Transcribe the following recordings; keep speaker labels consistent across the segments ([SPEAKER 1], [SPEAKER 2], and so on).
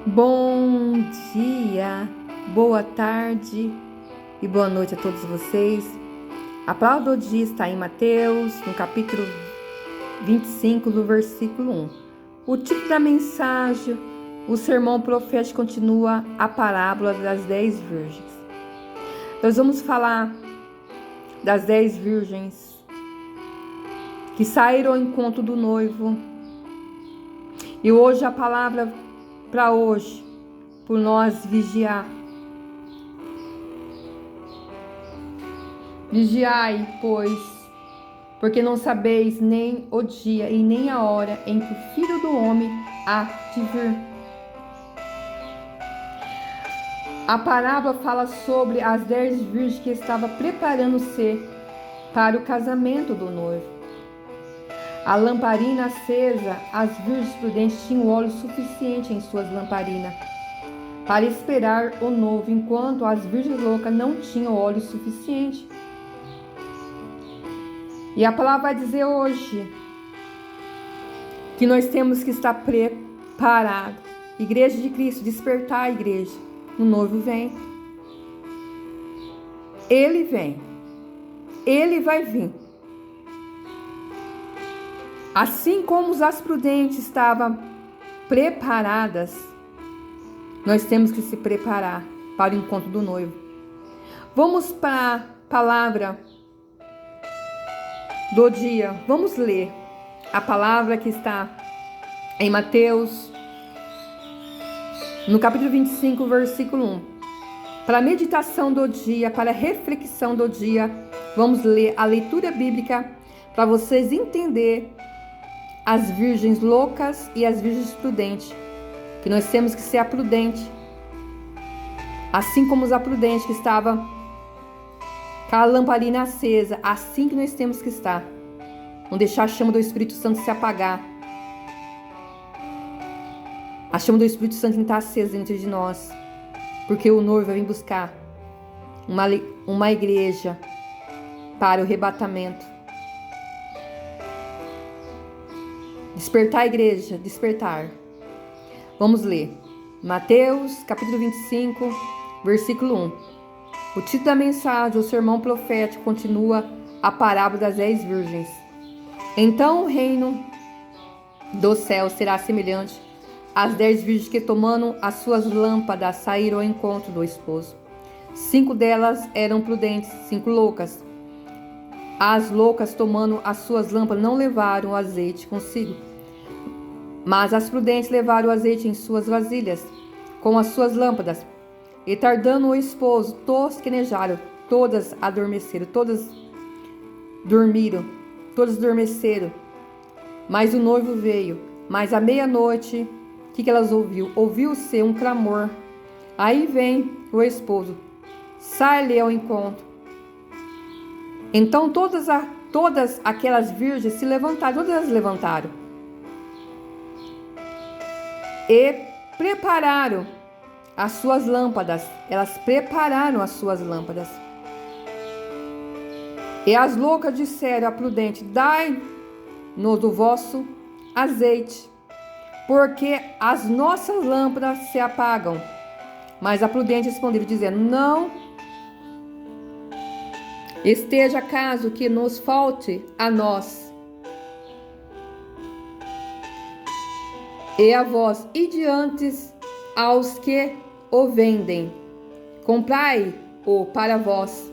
[SPEAKER 1] Bom dia, boa tarde e boa noite a todos vocês. A palavra do dia está em Mateus, no capítulo 25, no versículo 1. O título da mensagem, o sermão profético continua a parábola das 10 virgens. Nós vamos falar das 10 virgens que saíram ao encontro do noivo. E hoje a palavra para hoje, por nós vigiar. Vigiai, pois, porque não sabeis nem o dia e nem a hora em que o Filho do Homem há de vir. A parábola fala sobre as 10 virgens que estavam preparando-se para o casamento do noivo. A lamparina acesa, as virgens prudentes tinham óleo suficiente em suas lamparinas para esperar o noivo, enquanto as virgens loucas não tinham óleo suficiente. E a palavra vai dizer hoje que nós temos que estar preparados. Igreja de Cristo, despertar a igreja. O noivo vem. Ele vem. Ele vai vir. Assim como as prudentes estavam preparadas, nós temos que se preparar para o encontro do noivo. Vamos para a palavra do dia. Vamos ler a palavra que está em Mateus, no capítulo 25, versículo 1. Para a meditação do dia, para a reflexão do dia, vamos ler a leitura bíblica para vocês entenderem as virgens loucas e as virgens prudentes, que nós temos que ser a prudente, assim como a prudente que estava com a lamparina acesa, assim que nós temos que estar. Não deixar a chama do Espírito Santo se apagar. A chama do Espírito Santo está acesa dentro de nós, porque o noivo vai vir buscar uma igreja para o arrebatamento. Despertar a igreja, despertar. Vamos ler. Mateus, capítulo 25, versículo 1. O título da mensagem, o sermão profético, continua a parábola das 10 virgens. Então o reino do céu será semelhante às 10 virgens que, tomando as suas lâmpadas, saíram ao encontro do esposo. 5 delas eram prudentes, 5 loucas. As loucas, tomando as suas lâmpadas, não levaram o azeite consigo, mas as prudentes levaram o azeite em suas vasilhas, com as suas lâmpadas. E tardando o esposo, tosquenejaram, todas adormeceram, todas dormiram, todas adormeceram. Mas o noivo veio. Mas à meia-noite, o que elas ouviram? Ouviu-se um clamor. Aí vem o esposo, sai-lhe ao encontro. Então todas aquelas virgens se levantaram, todas elas levantaram e prepararam as suas lâmpadas. Elas prepararam as suas lâmpadas. E as loucas disseram à prudente: dai-nos do vosso azeite, porque as nossas lâmpadas se apagam. Mas a prudente respondeu, dizendo: não esteja caso que nos falte a nós e a vós, e diante aos que o vendem, comprai-o para vós.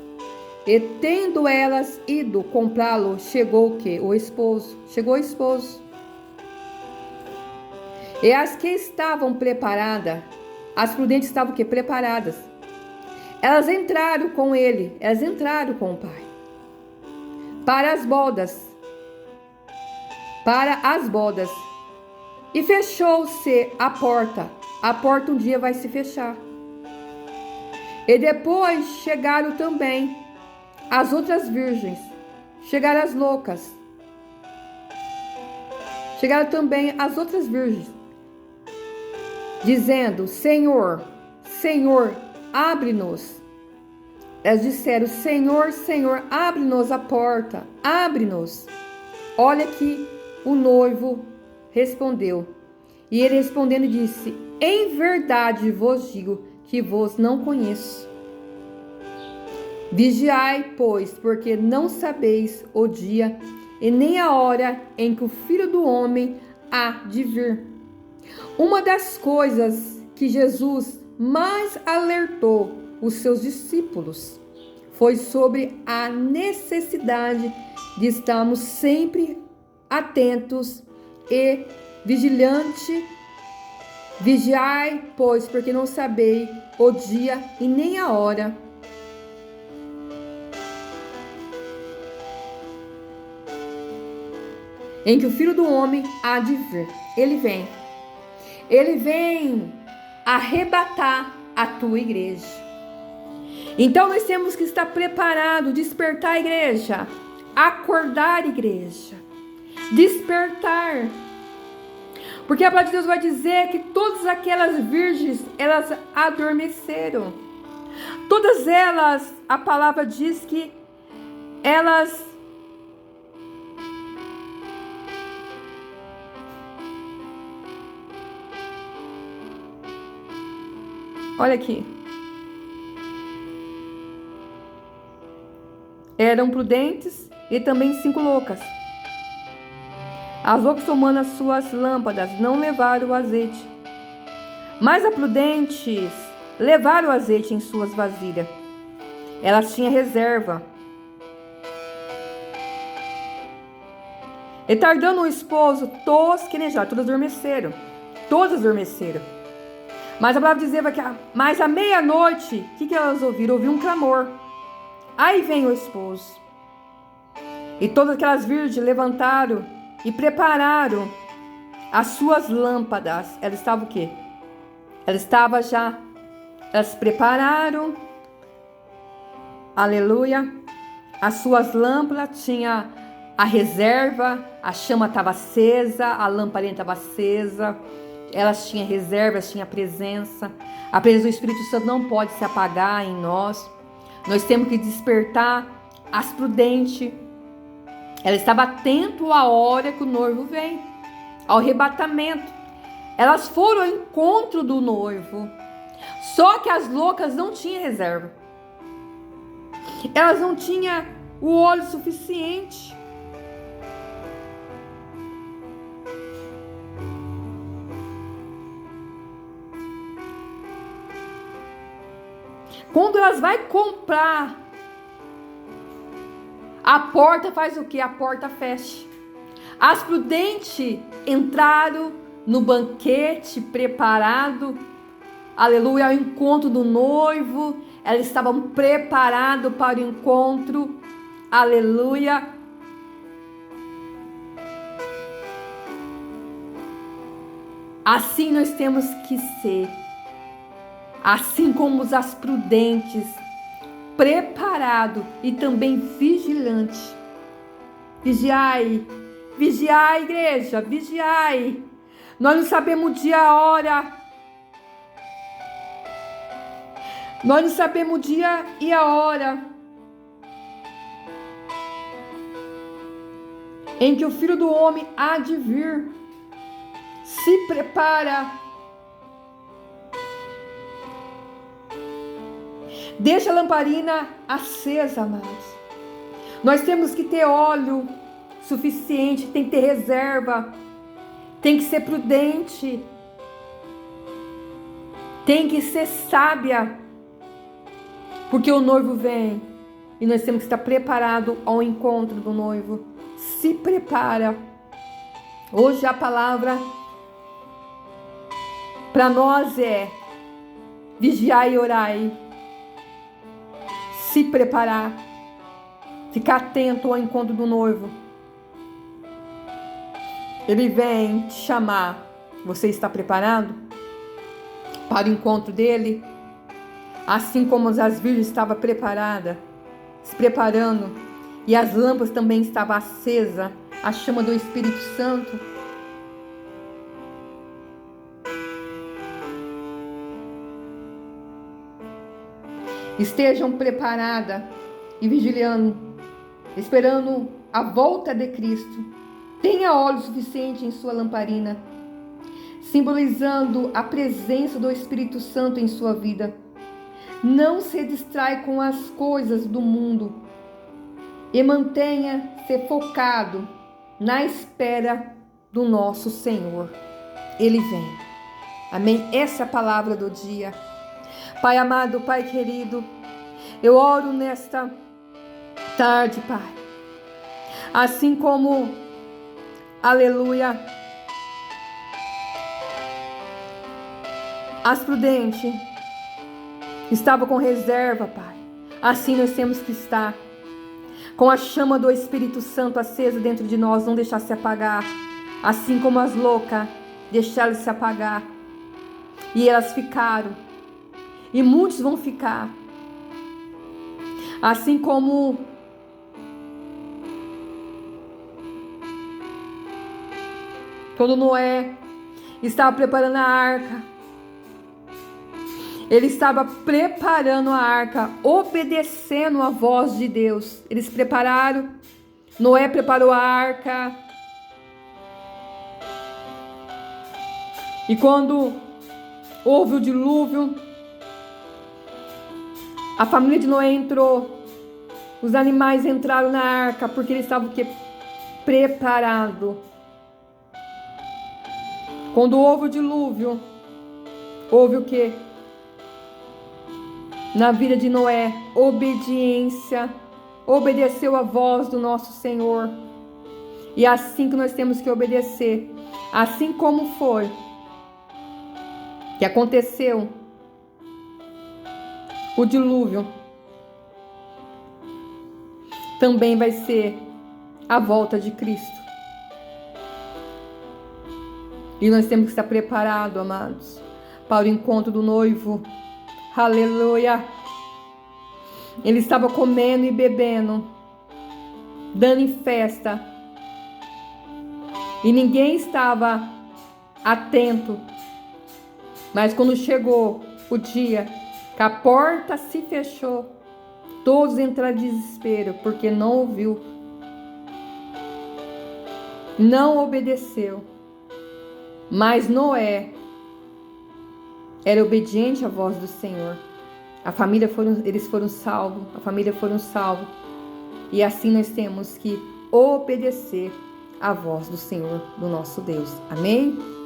[SPEAKER 1] E tendo elas ido comprá-lo, chegou o quê? O esposo. Chegou o esposo. E as que estavam preparadas, as prudentes estavam o quê? Preparadas. Elas entraram com ele, elas entraram com o pai para as bodas. E fechou-se a porta. A porta um dia vai se fechar. E depois chegaram também as outras virgens. Chegaram as loucas. Chegaram também as outras virgens, dizendo: Senhor, Senhor, abre-nos. Elas disseram: Senhor, Senhor, abre-nos a porta, abre-nos. Olha que o noivo respondeu: E ele respondendo disse: em verdade vos digo que vos não conheço. Vigiai, pois, porque não sabeis o dia e nem a hora em que o Filho do Homem há de vir. Uma das coisas que Jesus mais alertou os seus discípulos foi sobre a necessidade de estarmos sempre atentos e vigilantes. Vigiai, pois, porque não sabeis o dia e nem a hora em que o Filho do Homem há de vir. Ele vem. Ele vem arrebatar a tua igreja. Então nós temos que estar preparados, despertar a igreja, acordar a igreja, despertar. Porque a palavra de Deus vai dizer que todas aquelas virgens, elas adormeceram. Todas elas, a palavra diz que elas olha aqui. Eram prudentes e também 5 loucas. As loucas tomando as suas lâmpadas não levaram o azeite. Mas as prudentes levaram o azeite em suas vasilhas. Elas tinham reserva. E tardando o esposo, todos quenejaram, todas adormeceram. Todas adormeceram. Mas a palavra dizia que mais à meia-noite, o que elas ouviram? Ouviram um clamor. Aí vem o esposo. E todas aquelas virgens levantaram e prepararam as suas lâmpadas. Elas estavam o quê? Elas prepararam, aleluia, as suas lâmpadas, tinha a reserva, a chama estava acesa, a lamparina estava acesa. Elas tinham reservas, tinham presença. A presença do Espírito Santo não pode se apagar em nós. Nós temos que despertar as prudentes. Ela estava atento à hora que o noivo vem, ao arrebatamento. Elas foram ao encontro do noivo. Só que as loucas não tinham reserva. Elas não tinham o óleo suficiente. Quando elas vão comprar, a porta faz o que? A porta fecha. As prudentes entraram no banquete preparado, aleluia, ao encontro do noivo. Elas estavam preparadas para o encontro, aleluia. Assim nós temos que ser. Assim como as prudentes, preparado e também vigilante. Vigiai, vigiai, igreja, vigiai. Nós não sabemos o dia e a hora. Nós não sabemos o dia e a hora em que o Filho do Homem há de vir. Se prepara. Deixa a lamparina acesa, amados. Nós temos que ter óleo suficiente, tem que ter reserva, tem que ser prudente, tem que ser sábia, porque o noivo vem e nós temos que estar preparados ao encontro do noivo. Se prepara. Hoje a palavra para nós é vigiai e orai. Se preparar, ficar atento ao encontro do noivo. Ele vem te chamar. Você está preparado para o encontro dele? Assim como as virgens estavam preparadas, se preparando, e as lâmpadas também estavam acesas, a chama do Espírito Santo. Estejam preparadas e vigiando, esperando a volta de Cristo. Tenha óleo suficiente em sua lamparina. simbolizando a presença do Espírito Santo em sua vida. Não se distrai com as coisas do mundo e mantenha-se focado na espera do nosso Senhor. Ele vem. Amém? Essa é a palavra do dia. Pai amado, Pai querido, eu oro nesta tarde, Pai. Assim como, aleluia, as prudentes estava com reserva, Pai. Assim nós temos que estar com a chama do Espírito Santo acesa dentro de nós, não deixar se apagar. Assim como as loucas deixaram se apagar. E elas ficaram. E muitos vão ficar. Assim como quando Noé estava preparando a arca, ele estava preparando a arca, obedecendo a voz de Deus. Eles prepararam, Noé preparou a arca. E quando houve o dilúvio, a família de Noé entrou. Os animais entraram na arca porque eles estavam preparados. Quando houve o dilúvio, houve o quê? Na vida de Noé, obediência, obedeceu a voz do nosso Senhor. E é assim que nós temos que obedecer. Assim como foi que aconteceu o dilúvio, também vai ser a volta de Cristo. E nós temos que estar preparados, amados, para o encontro do noivo. Aleluia! Ele estava comendo e bebendo, dando em festa. E ninguém estava atento. Mas quando chegou o dia que a porta se fechou, todos entraram em desespero, porque não ouviu, não obedeceu. Mas Noé era obediente à voz do Senhor. Eles foram salvos, a família foram salvos. E assim nós temos que obedecer à voz do Senhor, do nosso Deus. Amém?